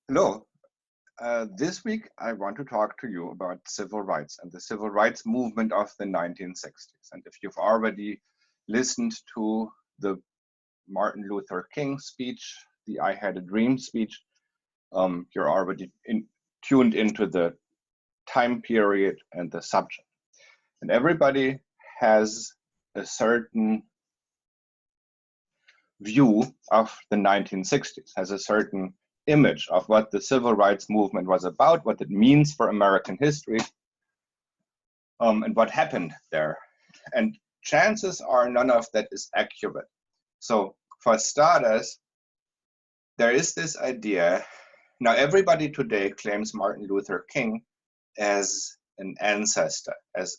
Hello. This week, I want to talk to you about civil rights and the civil rights movement of the 1960s. And if you've already listened to the Martin Luther King speech, the I Had a Dream speech, you're already tuned into the time period and the subject. And everybody has a certain view of the 1960s, has a certain image of what the civil rights movement was about, what it means for American history, and what happened there. And chances are none of that is accurate. So for starters, there is this idea. Now everybody today claims Martin Luther King as an ancestor, as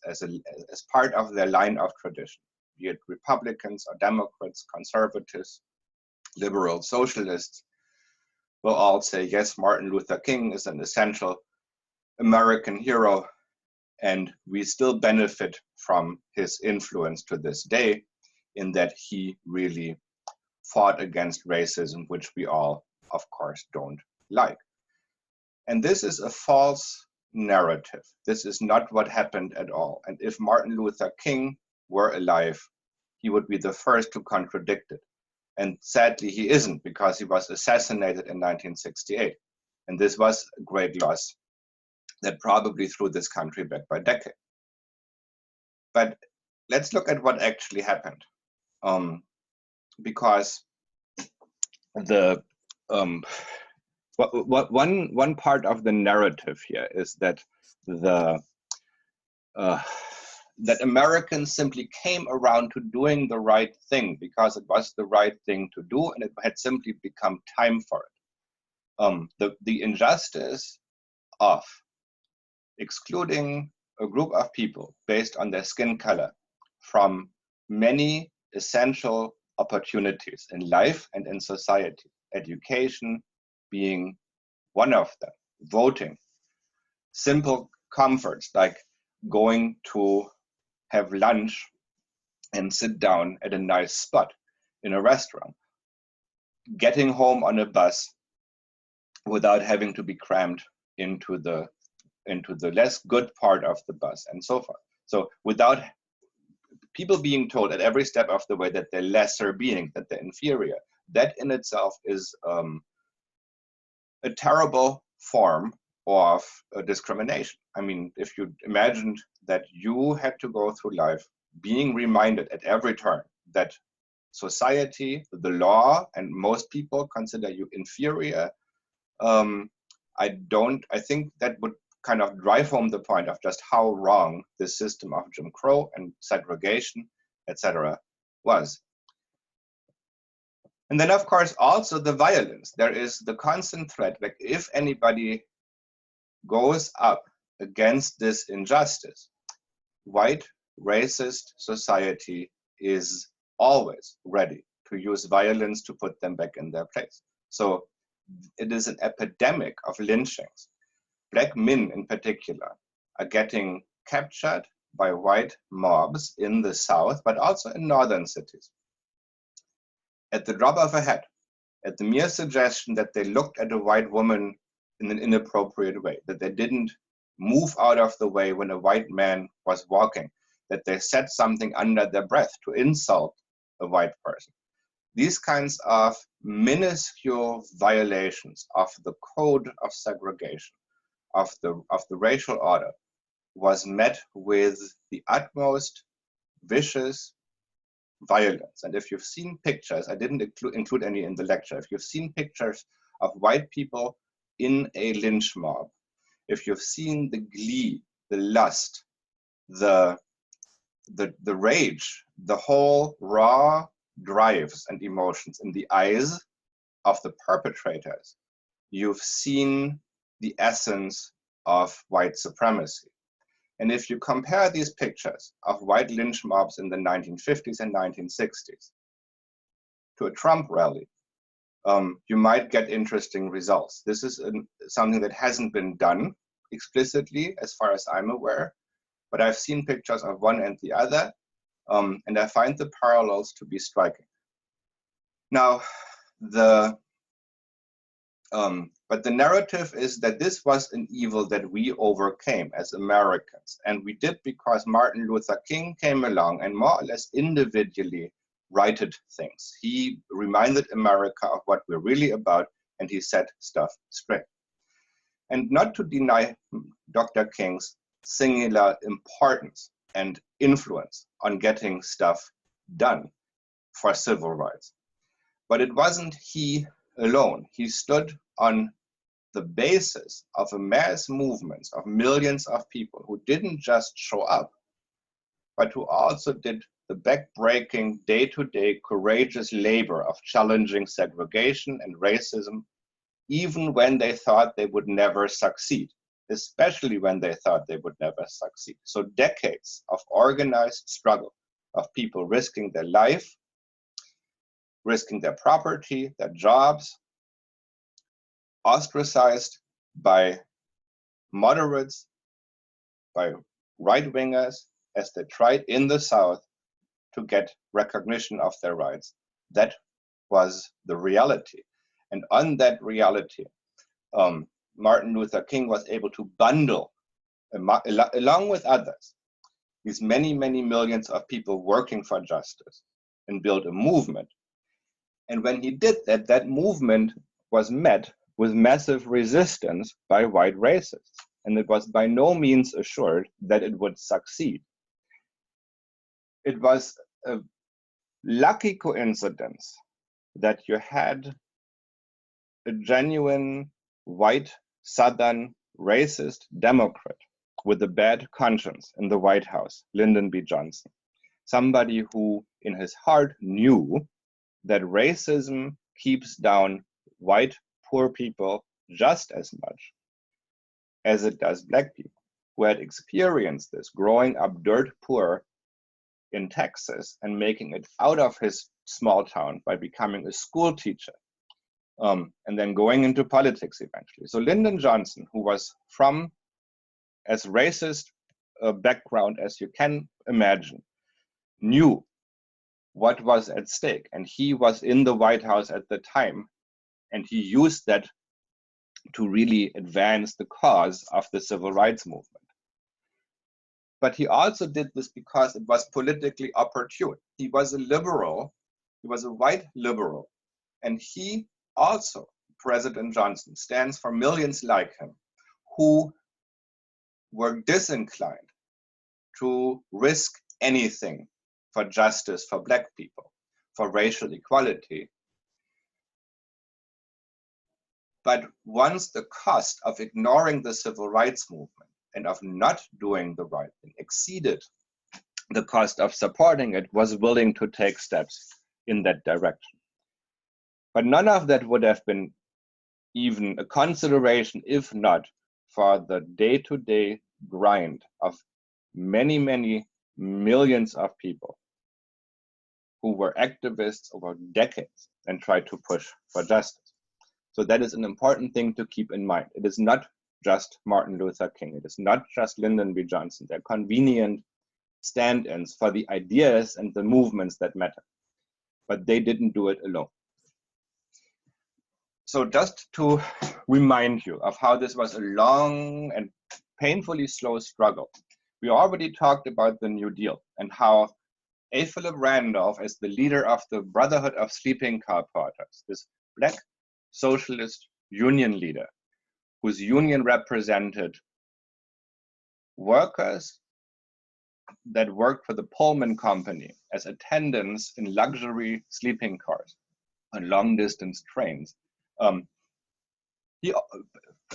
part of their line of tradition, be it Republicans or Democrats, conservatives, liberals, socialists, will all say, yes, Martin Luther King is an essential American hero, and we still benefit from his influence to this day, in that he really fought against racism, which we all, of course, don't like. And this is a false narrative. This is not what happened at all. And if Martin Luther King were alive, he would be the first to contradict it. And sadly, he isn't, because he was assassinated in 1968. And this was a great loss that probably threw this country back by decades. But let's look at what actually happened. Because the one part of the narrative here is that that Americans simply came around to doing the right thing because it was the right thing to do, and it had simply become time for it. The injustice of excluding a group of people based on their skin color from many essential opportunities in life and in society, education being one of them, voting, simple comforts like going to have lunch and sit down at a nice spot in a restaurant, getting home on a bus without having to be crammed into the less good part of the bus, and so forth. So without people being told at every step of the way that they're lesser being, that they're inferior, that in itself is a terrible form of discrimination. I mean, if you imagined that you had to go through life being reminded at every turn that society, the law, and most people consider you inferior, I think that would kind of drive home the point of just how wrong this system of Jim Crow and segregation, etc., was. And then, of course, also the violence. There is the constant threat, like if anybody goes up against this injustice, white, racist society is always ready to use violence to put them back in their place. So it is an epidemic of lynchings. Black men in particular are getting captured by white mobs in the South, but also in northern cities. At the drop of a hat, at the mere suggestion that they looked at a white woman in an inappropriate way, that they didn't move out of the way when a white man was walking, that they said something under their breath to insult a white person. These kinds of minuscule violations of the code of segregation, of the racial order, was met with the utmost vicious violence. And if you've seen pictures, I didn't include any in the lecture, if you've seen pictures of white people in a lynch mob, if you've seen the glee, the lust, the rage, the whole raw drives and emotions in the eyes of the perpetrators, you've seen the essence of white supremacy. And if you compare these pictures of white lynch mobs in the 1950s and 1960s to a Trump rally, you might get interesting results. This is something that hasn't been done explicitly, as far as I'm aware, but I've seen pictures of one and the other, and I find the parallels to be striking. Now, the But the narrative is that this was an evil that we overcame as Americans. And we did because Martin Luther King came along and more or less individually righted things. He reminded America of what we're really about, and he set stuff straight. And not to deny Dr. King's singular importance and influence on getting stuff done for civil rights. But it wasn't he alone. He stood on the basis of a mass movement of millions of people who didn't just show up, but who also did the backbreaking, day-to-day, courageous labor of challenging segregation and racism, even when they thought they would never succeed, especially when they thought they would never succeed. So decades of organized struggle, of people risking their life, risking their property, their jobs, ostracized by moderates, by right-wingers, as they tried in the South to get recognition of their rights. That was the reality. And on that reality, Martin Luther King was able to bundle, along with others, these many, many millions of people working for justice and build a movement. And when he did that, that movement was met with massive resistance by white racists. And it was by no means assured that it would succeed. It was a lucky coincidence that you had a genuine white Southern racist Democrat with a bad conscience in the White House, Lyndon B. Johnson, somebody who in his heart knew that racism keeps down white poor people just as much as it does black people, who had experienced this growing up dirt poor in Texas and making it out of his small town by becoming a school teacher, and then going into politics eventually. So Lyndon Johnson, who was from as racist a background as you can imagine, knew what was at stake. And he was in the White House at the time, and he used that to really advance the cause of the civil rights movement. But he also did this because it was politically opportune. He was a liberal, he was a white liberal, and he also, President Johnson, stands for millions like him who were disinclined to risk anything for justice for black people, for racial equality. But once the cost of ignoring the civil rights movement and of not doing the right thing exceeded the cost of supporting it, was willing to take steps in that direction. But none of that would have been even a consideration if not for the day-to-day grind of many, many millions of people who were activists over decades and tried to push for justice. So that is an important thing to keep in mind. It is not just Martin Luther King. It is not just Lyndon B. Johnson. They're convenient stand-ins for the ideas and the movements that matter. But they didn't do it alone. So just to remind you of how this was a long and painfully slow struggle, we already talked about the New Deal and how A. Philip Randolph, as the leader of the Brotherhood of Sleeping Car Porters, this black socialist union leader, whose union represented workers that worked for the Pullman Company as attendants in luxury sleeping cars on long-distance trains.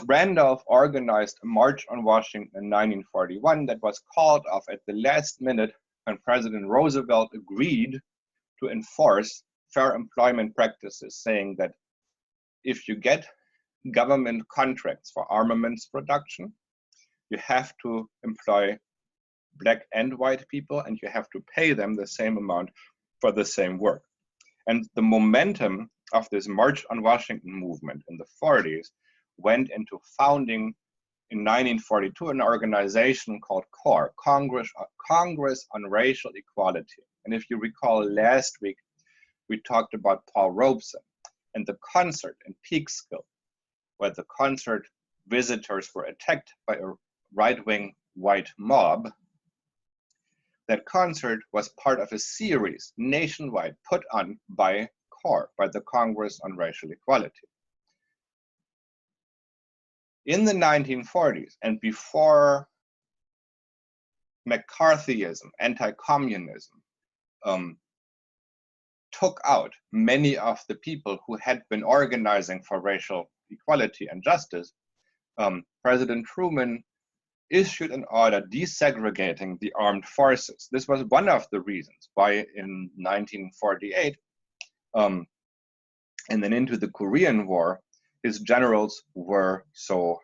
Randolph organized a march on Washington in 1941 that was called off at the last minute when President Roosevelt agreed to enforce fair employment practices, saying that if you get government contracts for armaments production, you have to employ black and white people, and you have to pay them the same amount for the same work. And the momentum of this March on Washington movement in the 40s went into founding in 1942 an organization called CORE, Congress on Racial Equality. And if you recall last week, we talked about Paul Robeson and the concert in Peekskill where the concert visitors were attacked by a right-wing white mob, that concert was part of a series nationwide put on by CORE, by the Congress on Racial Equality. In the 1940s and before McCarthyism, anti-communism, took out many of the people who had been organizing for racial equality and justice, President Truman issued an order desegregating the armed forces. This was one of the reasons why in 1948, and then into the Korean War, his generals were so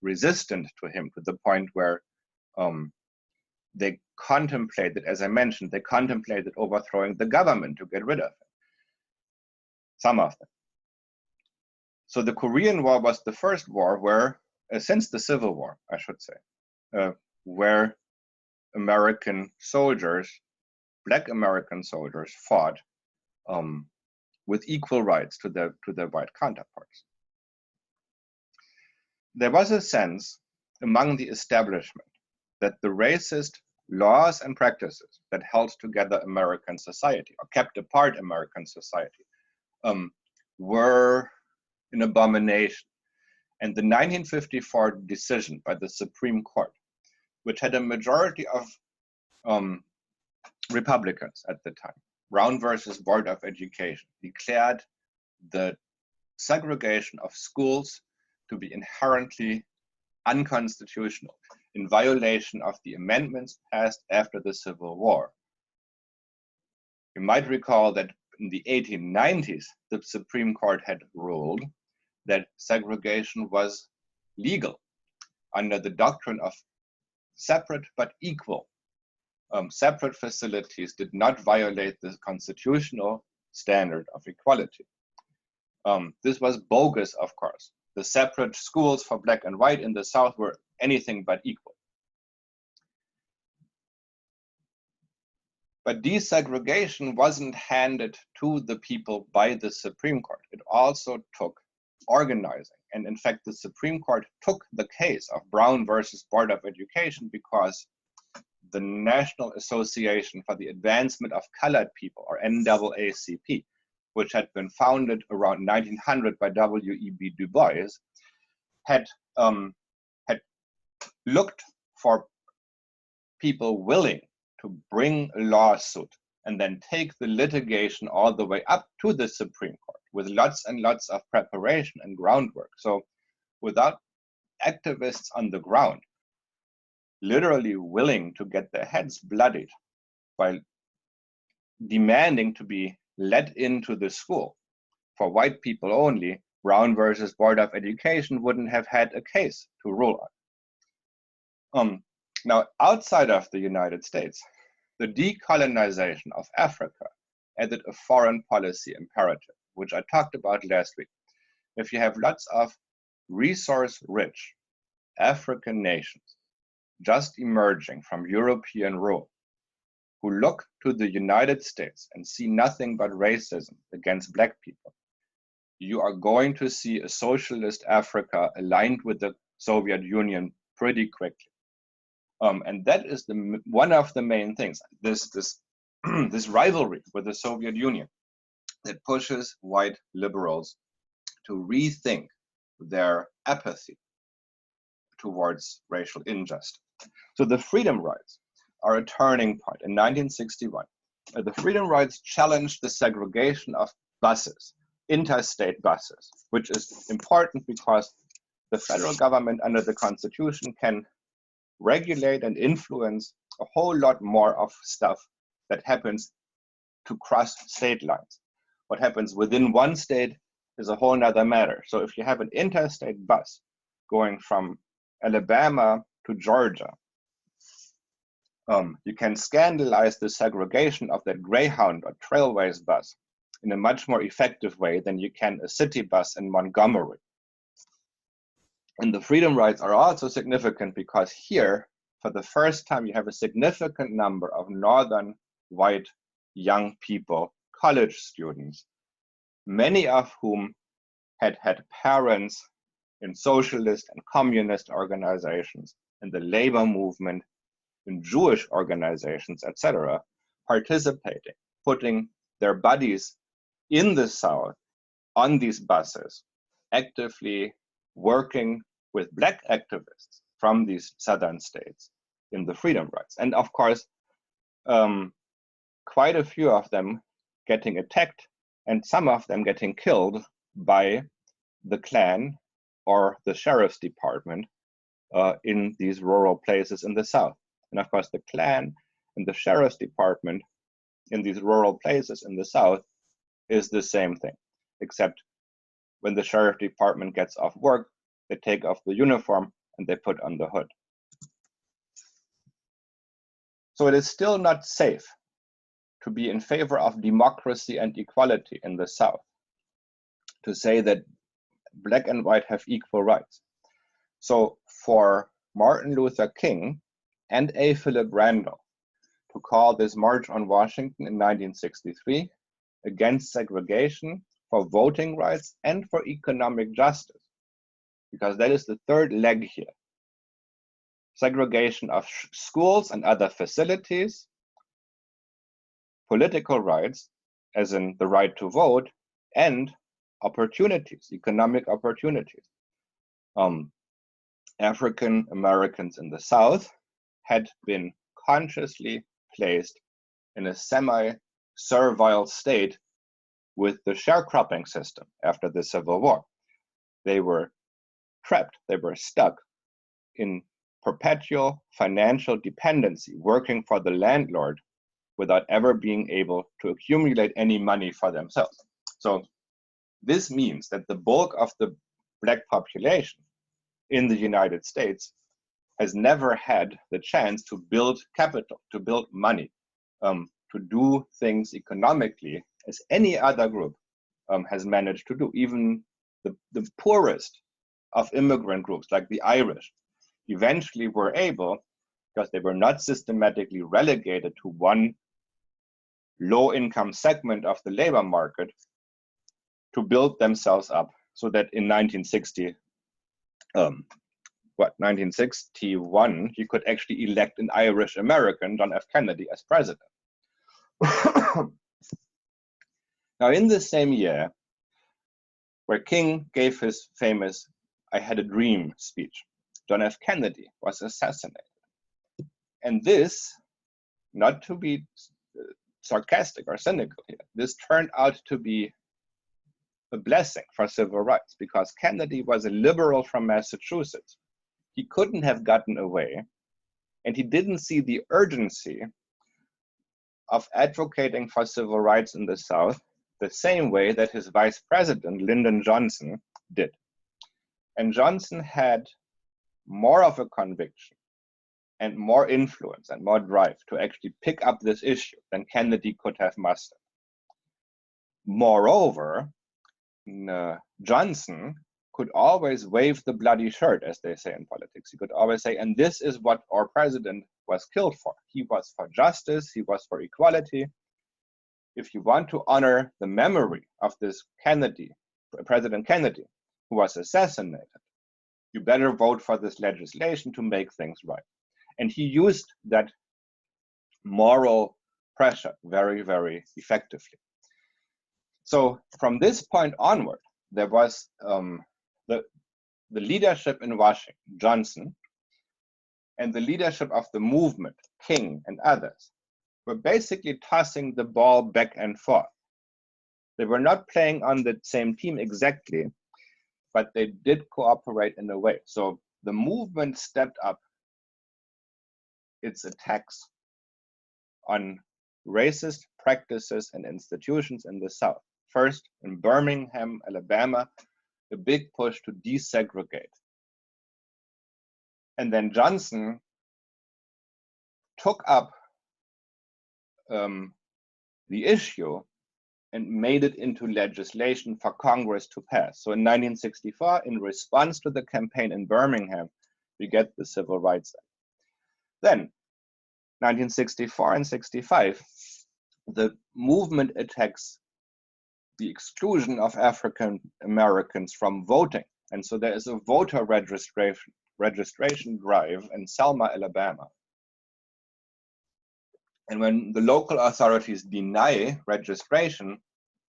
resistant to him, to the point where they contemplated, as I mentioned, they contemplated overthrowing the government to get rid of him. Some of them. So the Korean War was the first war where, since the Civil War, I should say, where American soldiers, Black American soldiers, fought with equal rights to their white counterparts. There was a sense among the establishment that the racist laws and practices that held together American society, or kept apart American society, were an abomination. And the 1954 decision by the Supreme Court, which had a majority of Republicans at the time, Brown versus Board of Education, declared the segregation of schools to be inherently unconstitutional, in violation of the amendments passed after the Civil War. You might recall that in the 1890s, the Supreme Court had ruled that segregation was legal under the doctrine of separate but equal. Separate facilities did not violate the constitutional standard of equality. This was bogus, of course. The separate schools for Black and white in the South were anything but equal. But desegregation wasn't handed to the people by the Supreme Court. It also took organizing. And in fact, the Supreme Court took the case of Brown versus Board of Education because the National Association for the Advancement of Colored People, or NAACP, which had been founded around 1900 by W.E.B. Du Bois, had looked for people willing to bring a lawsuit and then take the litigation all the way up to the Supreme Court with lots and lots of preparation and groundwork. So without activists on the ground literally willing to get their heads bloodied by demanding to be let into the school for white people only, Brown versus Board of Education wouldn't have had a case to rule on. Now, outside of the United States, the decolonization of Africa added a foreign policy imperative, which I talked about last week. If you have lots of resource-rich African nations just emerging from European rule, who look to the United States and see nothing but racism against Black people, you are going to see a socialist Africa aligned with the Soviet Union pretty quickly. And that is one of the main things, this rivalry with the Soviet Union that pushes white liberals to rethink their apathy towards racial injustice. So the freedom rides are a turning point. In 1961, the freedom rides challenged the segregation of buses, interstate buses, which is important because the federal government under the Constitution can regulate and influence a whole lot more of stuff that happens to cross state lines. What happens within one state is a whole nother matter. So if you have an interstate bus going from Alabama to Georgia, you can scandalize the segregation of that Greyhound or Trailways bus in a much more effective way than you can a city bus in Montgomery. And the freedom rides are also significant because here, for the first time, you have a significant number of northern white young people, college students, many of whom had had parents in socialist and communist organizations, in the labor movement, in Jewish organizations, etc., participating, putting their bodies in the South on these buses, actively working with Black activists from these southern states in the freedom rides. And of course, quite a few of them getting attacked and some of them getting killed by the Klan or the sheriff's department in these rural places in the South. And of course, the Klan and the sheriff's department in these rural places in the South is the same thing, except when the sheriff department gets off work, they take off the uniform and they put on the hood. So it is still not safe to be in favor of democracy and equality in the South, to say that Black and white have equal rights. So for Martin Luther King and A. Philip Randolph to call this March on Washington in 1963 against segregation, for voting rights, and for economic justice, because that is the third leg here. Segregation of schools and other facilities, political rights, as in the right to vote, and opportunities, economic opportunities. African Americans in the South had been consciously placed in a semi-servile state with the sharecropping system after the Civil War. They were trapped, they were stuck in perpetual financial dependency, working for the landlord without ever being able to accumulate any money for themselves. So this means that the bulk of the Black population in the United States has never had the chance to build capital, to build money, to do things economically as any other group has managed to do. Even the poorest of immigrant groups, like the Irish, eventually were able, because they were not systematically relegated to one low-income segment of the labor market, to build themselves up so that in 1961, you could actually elect an Irish American, John F. Kennedy, as president. Now, in the same year, where King gave his famous "I Had a Dream" speech, John F. Kennedy was assassinated. And this, not to be sarcastic or cynical here, this turned out to be a blessing for civil rights, because Kennedy was a liberal from Massachusetts. He couldn't have gotten away, and he didn't see the urgency of advocating for civil rights in the South the same way that his vice president, Lyndon Johnson, did. And Johnson had more of a conviction and more influence and more drive to actually pick up this issue than Kennedy could have mustered. Moreover, Johnson could always wave the bloody shirt, as they say in politics. He could always say, and this is what our president was killed for. He was for justice, he was for equality. If you want to honor the memory of this Kennedy, President Kennedy, who was assassinated, you better vote for this legislation to make things right. And he used that moral pressure very, very effectively. So from this point onward, there was the leadership in Washington, Johnson, and the leadership of the movement, King and others, were basically tossing the ball back and forth. They were not playing on the same team exactly, but they did cooperate in a way. So the movement stepped up its attacks on racist practices and institutions in the South. First, in Birmingham, Alabama, a big push to desegregate. And then Johnson took up the issue and made it into legislation for Congress to pass. So in 1964, in response to the campaign in Birmingham, we get the Civil Rights Act. Then, 1964 and 65, the movement attacks the exclusion of African Americans from voting And so there is a voter registration drive in Selma, Alabama. And when the local authorities deny registration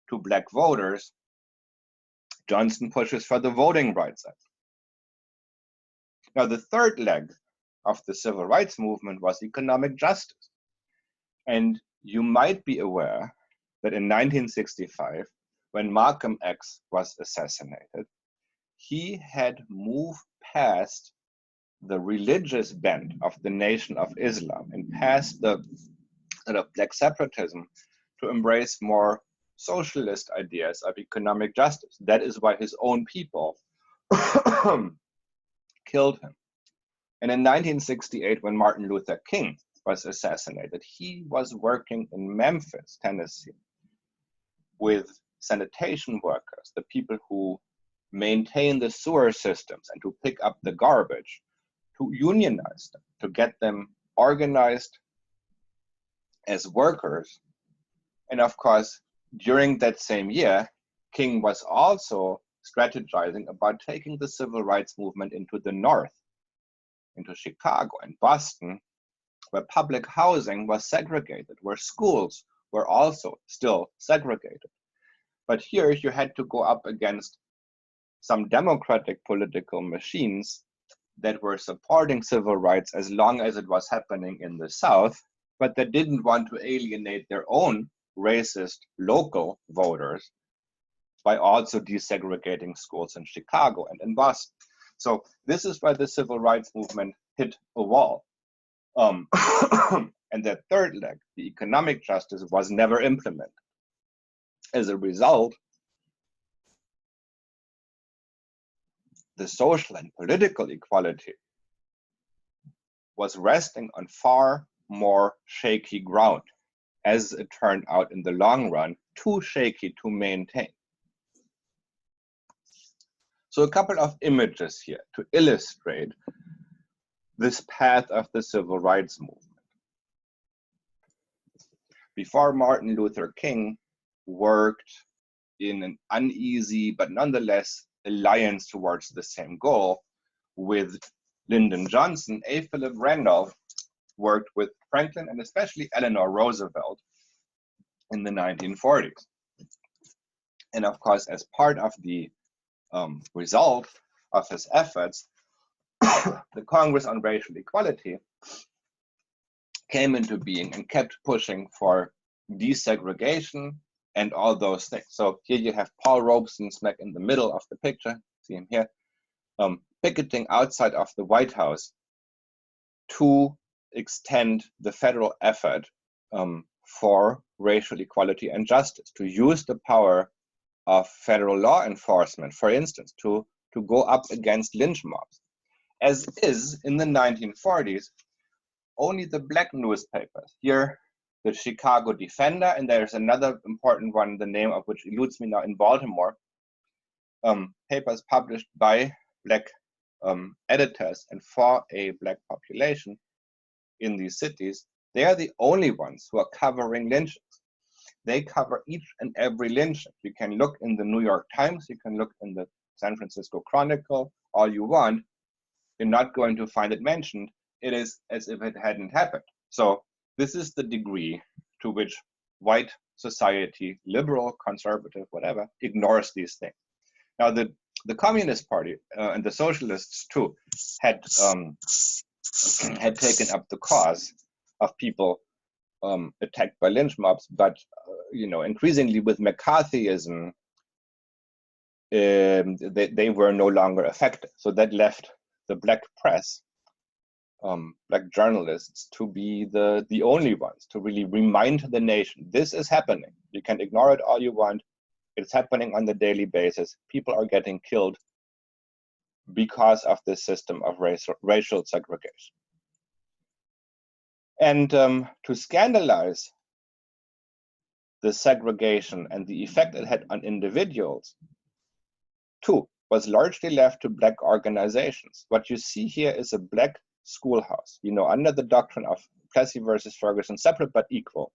to Black voters, Johnson pushes for the Voting Rights Act. Now, the third leg of the civil rights movement was economic justice. And you might be aware that in 1965, when Malcolm X was assassinated, he had moved past the religious bent of the Nation of Islam and past the Black separatism to embrace more socialist ideas of economic justice. That is why his own people killed him. And in 1968, when Martin Luther King was assassinated, he was working in Memphis, Tennessee, with sanitation workers, the people who maintain the sewer systems and to pick up the garbage, to unionize them, to get them organized as workers. And of course, during that same year, King was also strategizing about taking the civil rights movement into the North, into Chicago and Boston, where public housing was segregated, where schools were also still segregated. But here you had to go up against some democratic political machines that were supporting civil rights as long as it was happening in the South, but that didn't want to alienate their own racist local voters by also desegregating schools in Chicago and in Boston. So this is why the civil rights movement hit a wall. And that third leg, the economic justice, was never implemented. As a result, the social and political equality was resting on far more shaky ground, as it turned out in the long run, too shaky to maintain. So a couple of images here to illustrate this path of the civil rights movement. Before Martin Luther King worked in an uneasy but nonetheless alliance towards the same goal with Lyndon Johnson, A. Philip Randolph worked with Franklin and especially Eleanor Roosevelt in the 1940s. And of course, as part of the result of his efforts, the Congress on Racial Equality came into being and kept pushing for desegregation and all those things. So here you have Paul Robeson smack in the middle of the picture, see him here, picketing outside of the White House to extend the federal effort for racial equality and justice, to use the power of federal law enforcement, for instance, to go up against lynch mobs. As is in the 1940s, only the Black newspapers, here the Chicago Defender, and there's another important one, the name of which eludes me now, in Baltimore, papers published by Black editors and for a Black population in these cities, they are the only ones who are covering lynchings. They cover each and every lynching. You can look in the New York Times, you can look in the San Francisco Chronicle, all you want. You're not going to find it mentioned. It is as if it hadn't happened. So this is the degree to which white society, liberal, conservative, whatever, ignores these things. Now the Communist Party and the socialists too had taken up the cause of people attacked by lynch mobs, but increasingly with McCarthyism, they were no longer effective. So that left the Black press, Black journalists, to be the only ones to really remind the nation, this is happening. You can ignore it all you want. It's happening on the daily basis. People are getting killed because of this system of racial segregation. And to scandalize the segregation and the effect it had on individuals, too, was largely left to Black organizations. What you see here is a Black schoolhouse, under the doctrine of Plessy versus Ferguson, separate but equal.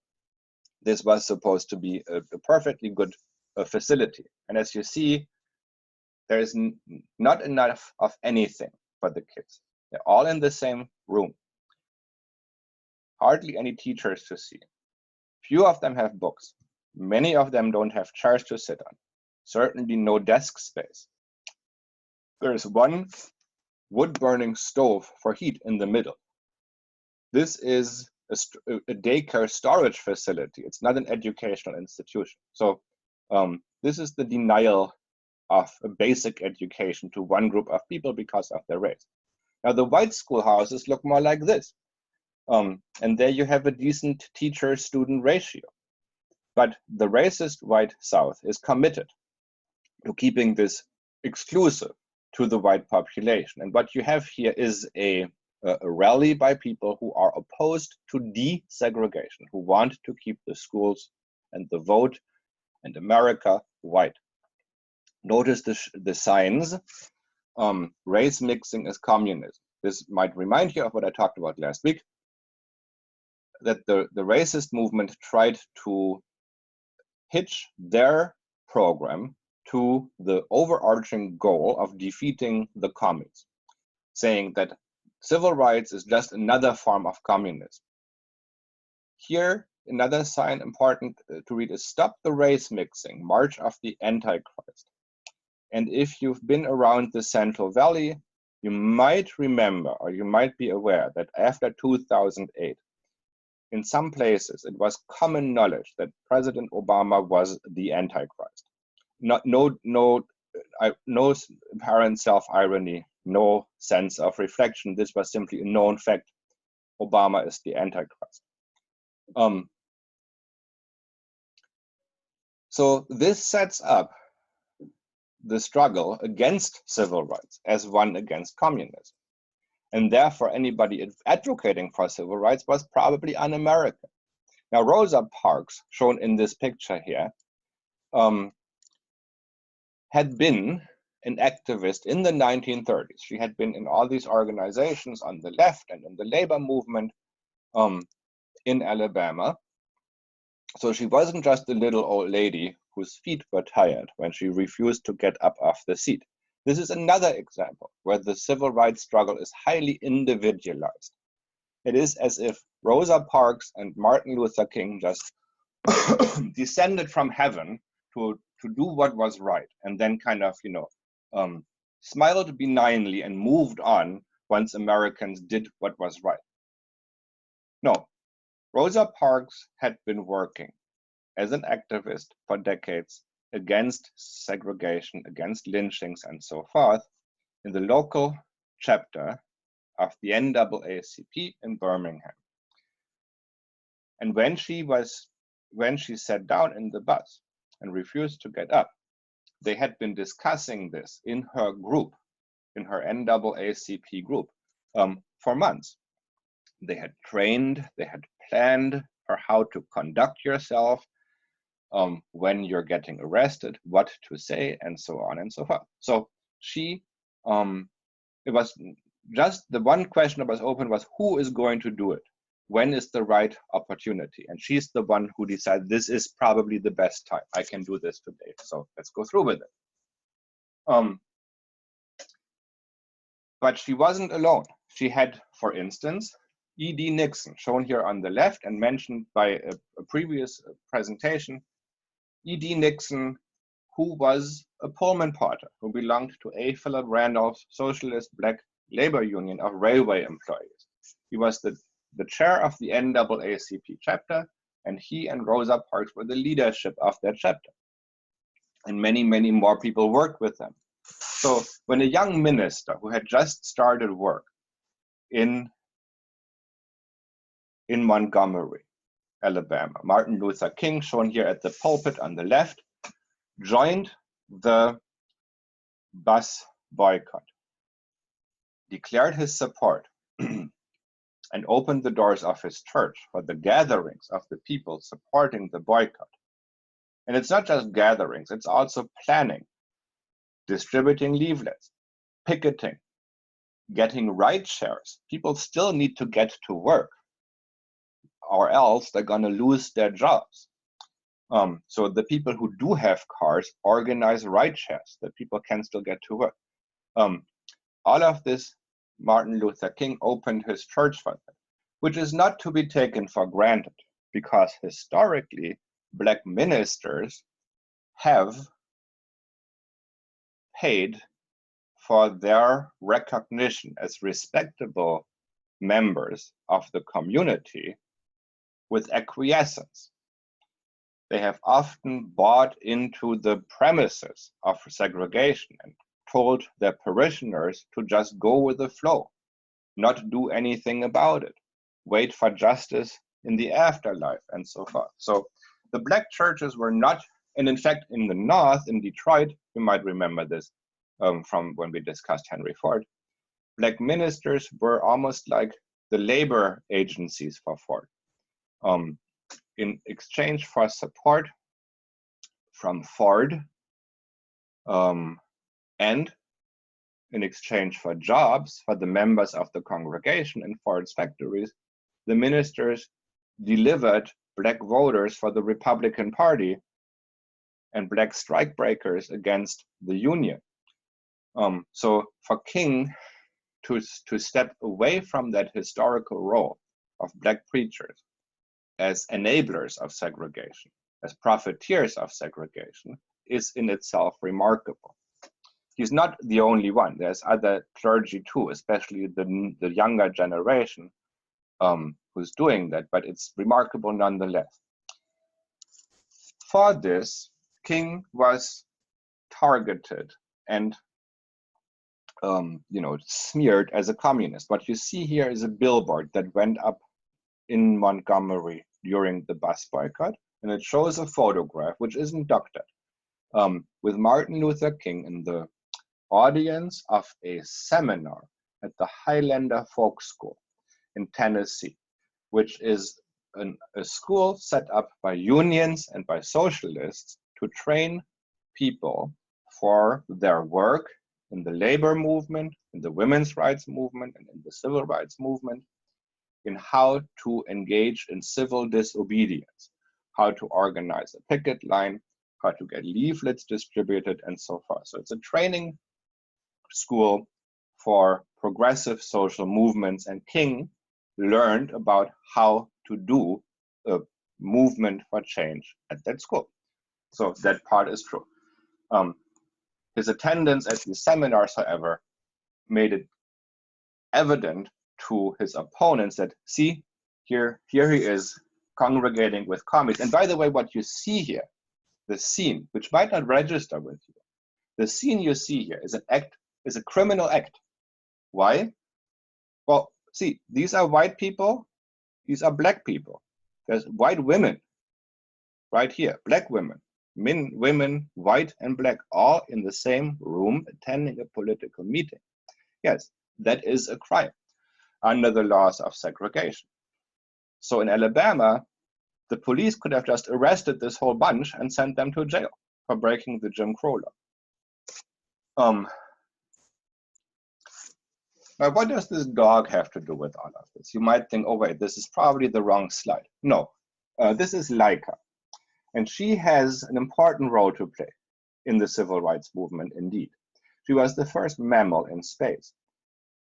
This was supposed to be a perfectly good facility. And as you see, there is not enough of anything for the kids. They're all in the same room. Hardly any teachers to see. Few of them have books. Many of them don't have chairs to sit on. Certainly no desk space. There is one wood-burning stove for heat in the middle. This is a daycare storage facility. It's not an educational institution. So this is the denial of a basic education to one group of people because of their race. Now the white schoolhouses look more like this. And there you have a decent teacher-student ratio. But the racist white South is committed to keeping this exclusive to the white population. And what you have here is a rally by people who are opposed to desegregation, who want to keep the schools and the vote and America white. Notice the signs. Race mixing is communism. This might remind you of what I talked about last week, that the racist movement tried to hitch their program to the overarching goal of defeating the commies, saying that civil rights is just another form of communism. Here, another sign important to read is Stop the Race Mixing, March of the Antichrist. And if you've been around the Central Valley, you might remember, or you might be aware, that after 2008, in some places, it was common knowledge that President Obama was the Antichrist. No apparent self-irony, no sense of reflection. This was simply a known fact. Obama is the Antichrist. So this sets up the struggle against civil rights as one against communism. And therefore, anybody advocating for civil rights was probably un-American. Now, Rosa Parks, shown in this picture here, had been an activist in the 1930s. She had been in all these organizations on the left and in the labor movement in Alabama. So she wasn't just a little old lady whose feet were tired when she refused to get up off the seat. This is another example where the civil rights struggle is highly individualized. It is as if Rosa Parks and Martin Luther King just descended from heaven to do what was right, and then kind of, smiled benignly and moved on once Americans did what was right. No, Rosa Parks had been working as an activist for decades against segregation, against lynchings, and so forth, in the local chapter of the NAACP in Birmingham. And when she sat down in the bus and refused to get up, they had been discussing this in her group, in her NAACP group, for months. They had trained, they had planned for how to conduct yourself when you're getting arrested, what to say, and so on and so forth. So she, it was just the one question that was open was, who is going to do it? When is the right opportunity? And she's the one who decided this is probably the best time. I can do this today. So let's go through with it. But she wasn't alone. She had, for instance, E.D. Nixon, shown here on the left and mentioned by a previous presentation. E.D. Nixon, who was a Pullman porter, who belonged to A. Philip Randolph's Socialist Black Labor Union of railway employees. He was the chair of the NAACP chapter, and he and Rosa Parks were the leadership of that chapter. And many, many more people worked with them. So when a young minister who had just started work in Montgomery, Alabama, Martin Luther King, shown here at the pulpit on the left, joined the bus boycott, declared his support, and opened the doors of his church for the gatherings of the people supporting the boycott. And it's not just gatherings, it's also planning, distributing leaflets, picketing, getting ride shares. People still need to get to work, or else they're going to lose their jobs. So the people who do have cars organize ride shares that people can still get to work. All of this, Martin Luther King opened his church for that, which is not to be taken for granted, because historically, Black ministers have paid for their recognition as respectable members of the community with acquiescence. They have often bought into the premises of segregation and told their parishioners to just go with the flow, not do anything about it, wait for justice in the afterlife, and so forth. So the Black churches were not, and in fact, in the North, in Detroit, you might remember this from when we discussed Henry Ford, Black ministers were almost like the labor agencies for Ford. In exchange for support from Ford, and in exchange for jobs for the members of the congregation in Ford's factories, the ministers delivered Black voters for the Republican Party and Black strikebreakers against the Union. So for King to step away from that historical role of Black preachers as enablers of segregation, as profiteers of segregation, is in itself remarkable. He's not the only one. There's other clergy too, especially the younger generation who's doing that, but it's remarkable nonetheless. For this, King was targeted and smeared as a communist. What you see here is a billboard that went up in Montgomery during the bus boycott, and it shows a photograph, which isn't doctored, with Martin Luther King in the audience of a seminar at the Highlander Folk School in Tennessee, which is a school set up by unions and by socialists to train people for their work in the labor movement, in the women's rights movement, and in the civil rights movement, in how to engage in civil disobedience, how to organize a picket line, how to get leaflets distributed, and so forth. So it's a training school for progressive social movements, and King learned about how to do a movement for change at that school. So that part is true. His attendance at these seminars, however, made it evident to his opponents that, see, here he is congregating with commies. And by the way, what you see here, the scene, which might not register with you, the scene you see here is a criminal act. Why? Well, see, these are white people, these are Black people. There's white women right here, Black women, men, women, white and Black, all in the same room attending a political meeting. Yes, that is a crime under the laws of segregation. So in Alabama, the police could have just arrested this whole bunch and sent them to jail for breaking the Jim Crow law. Now, what does this dog have to do with all of this? You might think, oh wait, this is probably the wrong slide. No, this is Laika. And she has an important role to play in the civil rights movement indeed. She was the first mammal in space.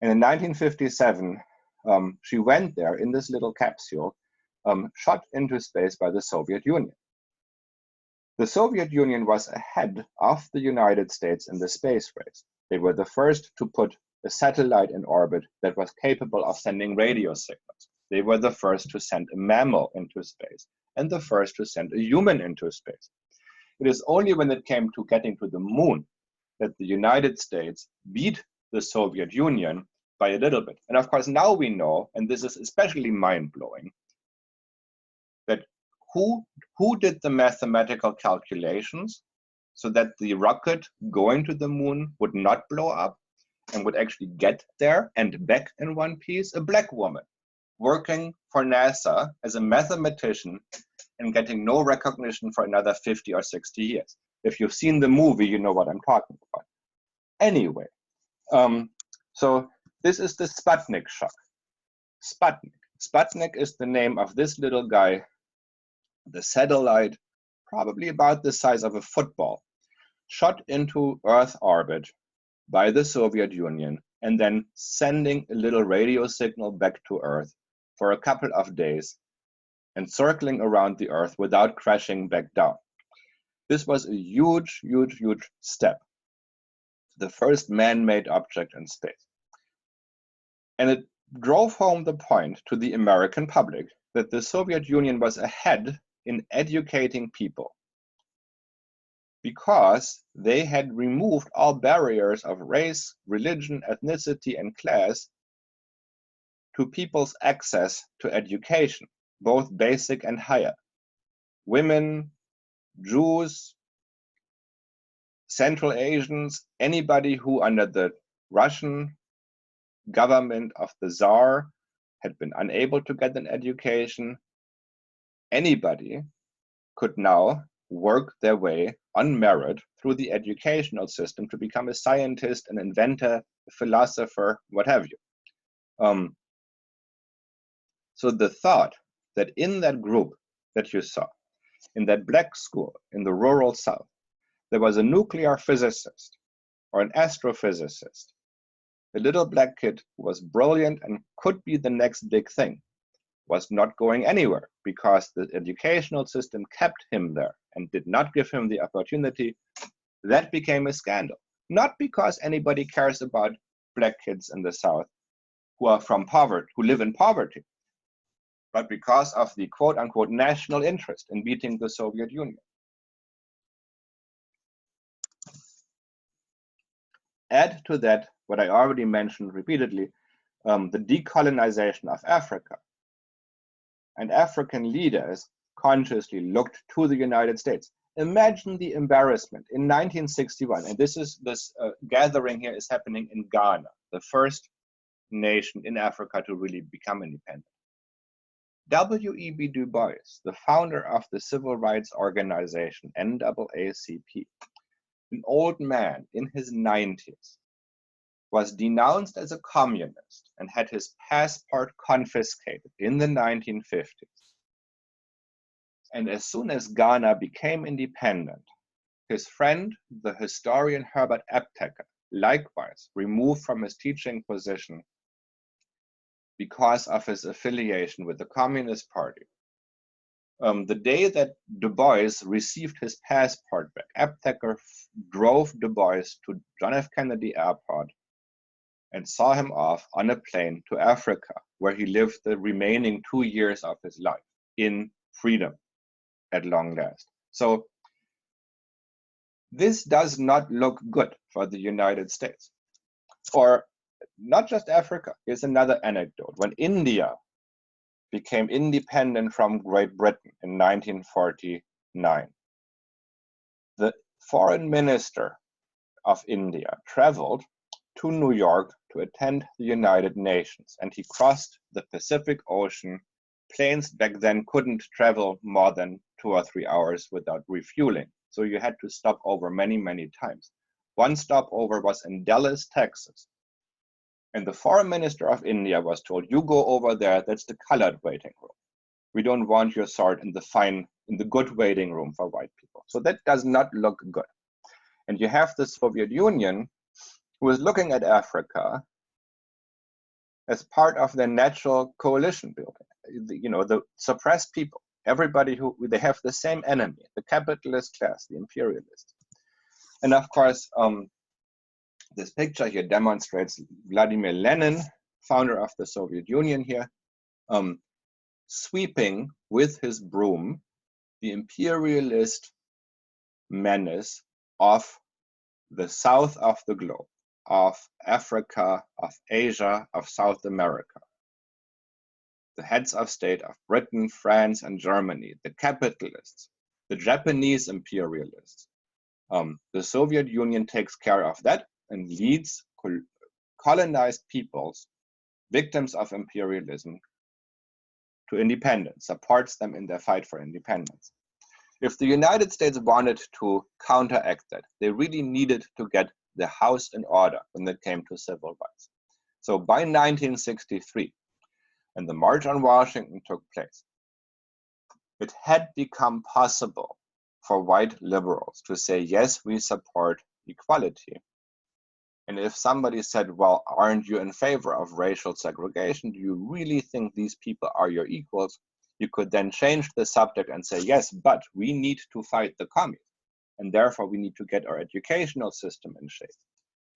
And in 1957, she went there in this little capsule, shot into space by the Soviet Union. The Soviet Union was ahead of the United States in the space race. They were the first to put a satellite in orbit that was capable of sending radio signals. They were the first to send a mammal into space and the first to send a human into space. It is only when it came to getting to the moon that the United States beat the Soviet Union by a little bit. And of course, now we know, and this is especially mind-blowing, that who did the mathematical calculations so that the rocket going to the moon would not blow up and would actually get there and back in one piece? A Black woman working for NASA as a mathematician and getting no recognition for another 50 or 60 years. If you've seen the movie, you know what I'm talking about. Anyway, so this is the Sputnik shock. Sputnik is the name of this little guy, the satellite probably about the size of a football, shot into Earth orbit by the Soviet Union, and then sending a little radio signal back to Earth for a couple of days and circling around the Earth without crashing back down. This was a huge, huge, huge step. The first man-made object in space. And it drove home the point to the American public that the Soviet Union was ahead in educating people, because they had removed all barriers of race, religion, ethnicity, and class to people's access to education, both basic and higher. Women, Jews, Central Asians, anybody who under the Russian government of the Tsar had been unable to get an education, anybody could now work their way on merit through the educational system to become a scientist, an inventor, a philosopher, what have you. So the thought that in that group that you saw, in that black school in the rural South, there was a nuclear physicist or an astrophysicist, a little black kid who was brilliant and could be the next big thing, was not going anywhere because the educational system kept him there and did not give him the opportunity. That became a scandal. Not because anybody cares about black kids in the South who are from poverty, who live in poverty, but because of the quote unquote national interest in beating the Soviet Union. Add to that what I already mentioned repeatedly, the decolonization of Africa. And African leaders consciously looked to the United States. Imagine the embarrassment in 1961, and this gathering here is happening in Ghana, the first nation in Africa to really become independent. W.E.B. Du Bois, the founder of the civil rights organization NAACP, an old man in his 90s, was denounced as a communist and had his passport confiscated in the 1950s. And as soon as Ghana became independent, his friend, the historian Herbert Aptheker, likewise removed from his teaching position because of his affiliation with the Communist Party. The day that Du Bois received his passport back, Aptheker drove Du Bois to John F. Kennedy Airport and saw him off on a plane to Africa, where he lived the remaining 2 years of his life in freedom at long last. So this does not look good for the United States. Or not just Africa. Here's another anecdote. When India became independent from Great Britain in 1949, the foreign minister of India traveled to New York to attend the United Nations, and he crossed the Pacific Ocean. Planes back then couldn't travel more than 2 or 3 hours without refueling, so you had to stop over many, many times. One stopover was in Dallas, Texas, and the foreign minister of India was told, "You go over there, that's the colored waiting room. We don't want your sort in the good waiting room for white people." So that does not look good. And you have the Soviet Union, who is looking at Africa as part of their natural coalition building. The suppressed people, everybody they have the same enemy, the capitalist class, the imperialists. And of course, this picture here demonstrates Vladimir Lenin, founder of the Soviet Union here, sweeping with his broom the imperialist menace of the south of the globe, of Africa, of Asia, of South America. The heads of state of Britain, France, and Germany, the capitalists, the Japanese imperialists. The Soviet Union takes care of that and leads colonized peoples, victims of imperialism, to independence, supports them in their fight for independence. If the United States wanted to counteract that, they really needed to get the house in order when it came to civil rights. So by 1963, when the March on Washington took place, it had become possible for white liberals to say, yes, we support equality. And if somebody said, well, aren't you in favor of racial segregation? Do you really think these people are your equals? You could then change the subject and say, yes, but we need to fight the communists. And therefore, we need to get our educational system in shape.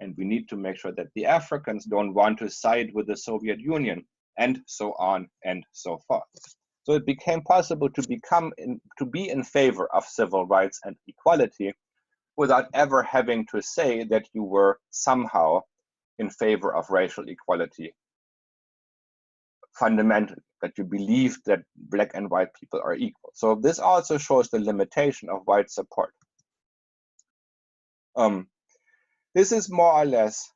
And we need to make sure that the Africans don't want to side with the Soviet Union, and so on and so forth. So it became possible to be in favor of civil rights and equality without ever having to say that you were somehow in favor of racial equality fundamentally, that you believed that black and white people are equal. So this also shows the limitation of white support. This is more or less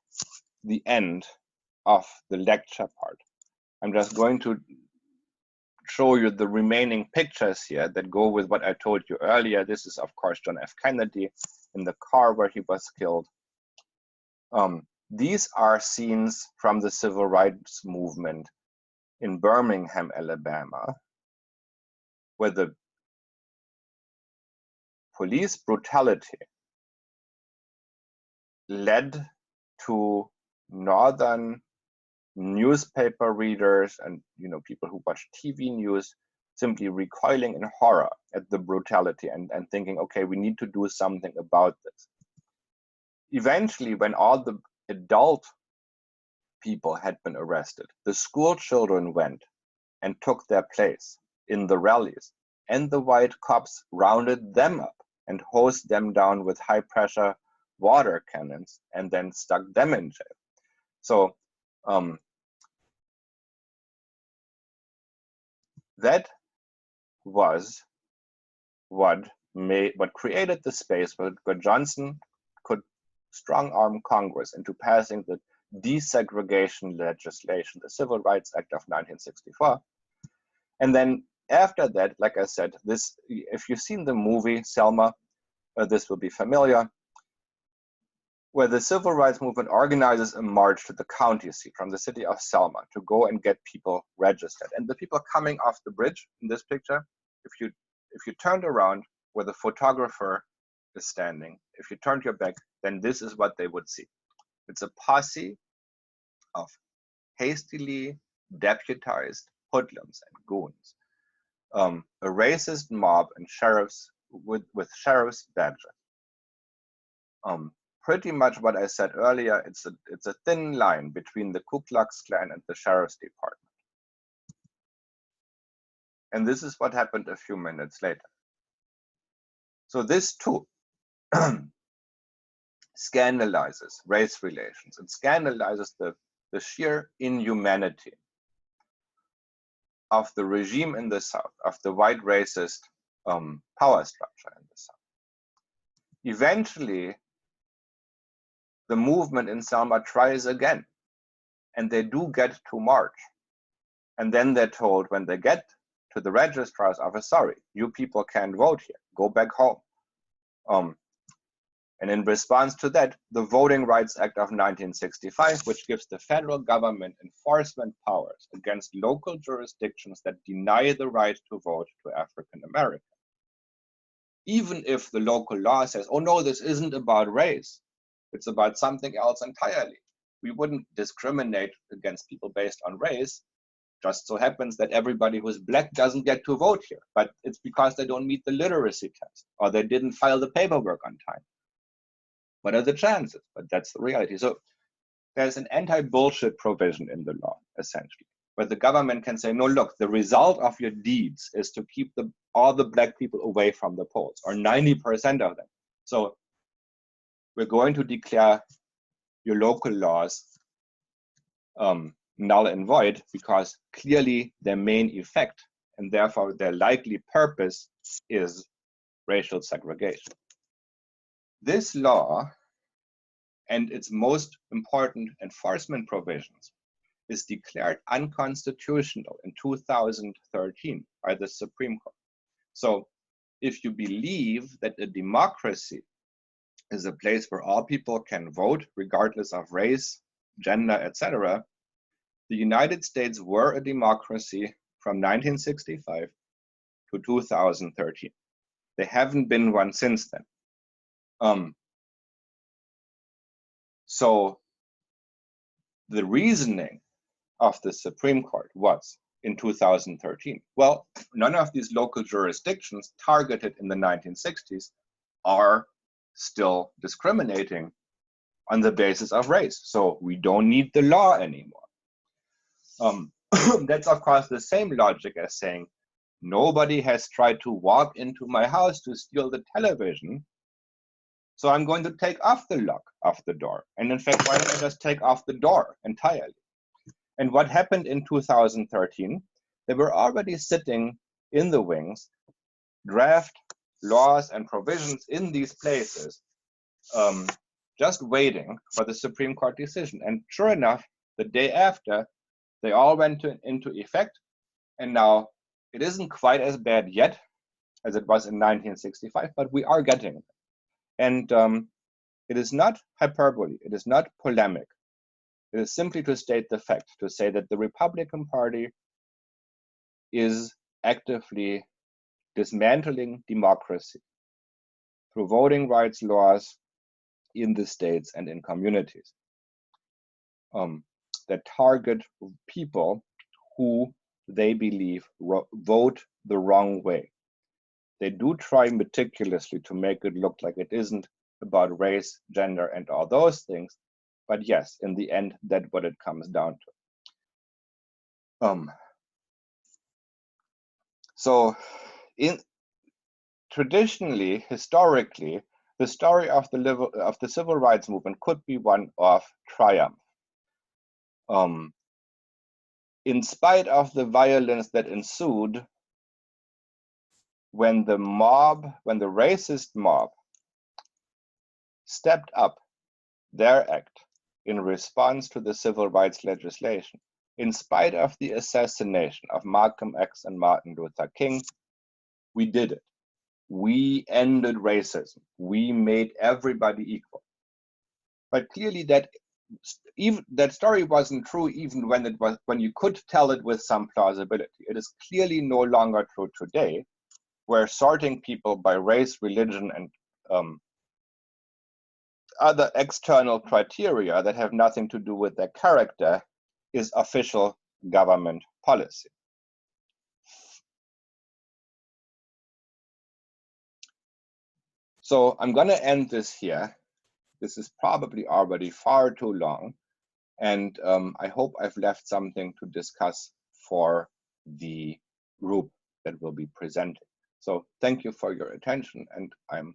the end of the lecture part. I'm just going to show you the remaining pictures here that go with what I told you earlier. This is, of course, John F. Kennedy in the car where he was killed. These are scenes from the civil rights movement in Birmingham, Alabama, where the police brutality led to northern newspaper readers and people who watch TV news simply recoiling in horror at the brutality and thinking, okay, we need to do something about this. Eventually, when all the adult people had been arrested, the school children went and took their place in the rallies, and the white cops rounded them up and hosed them down with high pressure water cannons and then stuck them in jail. So that was what created the space where Johnson could strong-arm Congress into passing the desegregation legislation, the Civil Rights Act of 1964. And then after that, like I said, this, if you've seen the movie Selma, this will be familiar, where the civil rights movement organizes a march to the county seat from the city of Selma to go and get people registered. And the people coming off the bridge in this picture, if you turned around where the photographer is standing, if you turned your back, then this is what they would see. It's a posse of hastily deputized hoodlums and goons, a racist mob and sheriffs with sheriff's badges. Pretty much what I said earlier, it's a thin line between the Ku Klux Klan and the Sheriff's Department. And this is what happened a few minutes later. So this too scandalizes race relations. It scandalizes the sheer inhumanity of the regime in the South, of the white racist power structure in the South. Eventually, the movement in Selma tries again, and they do get to march. And then they're told when they get to the registrar's office, sorry, you people can't vote here, go back home. And in response to that, the Voting Rights Act of 1965, which gives the federal government enforcement powers against local jurisdictions that deny the right to vote to African Americans. Even if the local law says, oh no, this isn't about race, it's about something else entirely. We wouldn't discriminate against people based on race. Just so happens that everybody who's black doesn't get to vote here, but it's because they don't meet the literacy test or they didn't file the paperwork on time. What are the chances? But that's the reality. So there's an anti-bullshit provision in the law, essentially, where the government can say, no, look, the result of your deeds is to keep all the black people away from the polls, or 90% of them. So we're going to declare your local laws null and void because clearly their main effect and therefore their likely purpose is racial segregation. This law and its most important enforcement provisions is declared unconstitutional in 2013 by the Supreme Court. So if you believe that a democracy is a place where all people can vote regardless of race, gender, etc., the United States were a democracy from 1965 to 2013. There haven't been one since then. So the reasoning of the Supreme Court was in 2013, well, none of these local jurisdictions targeted in the 1960s are still discriminating on the basis of race. So we don't need the law anymore. That's of course the same logic as saying, nobody has tried to walk into my house to steal the television, so I'm going to take off the lock of the door. And in fact, why don't I just take off the door entirely? And what happened in 2013, they were already sitting in the wings, draft laws and provisions in these places, just waiting for the Supreme Court decision. And sure enough, the day after, they all went into effect. And now it isn't quite as bad yet as it was in 1965, but we are getting it. And it is not hyperbole, it is not polemic. It is simply to state the fact, to say that the Republican Party is actively dismantling democracy through voting rights laws in the states and in communities that target people who they believe vote the wrong way. They do try meticulously to make it look like it isn't about race, gender, and all those things. But yes, in the end, that's what it comes down to. So traditionally, historically, the story of the civil rights movement could be one of triumph. In spite of the violence that ensued, when the racist mob stepped up their act in response to the civil rights legislation, in spite of the assassination of Malcolm X and Martin Luther King, we did it. We ended racism. We made everybody equal. But clearly that story wasn't true even when you could tell it with some plausibility. It is clearly no longer true today, where sorting people by race, religion, and other external criteria that have nothing to do with their character is official government policy. So I'm going to end this here. This is probably already far too long, and I hope I've left something to discuss for the group that will be presenting. So thank you for your attention, and I'm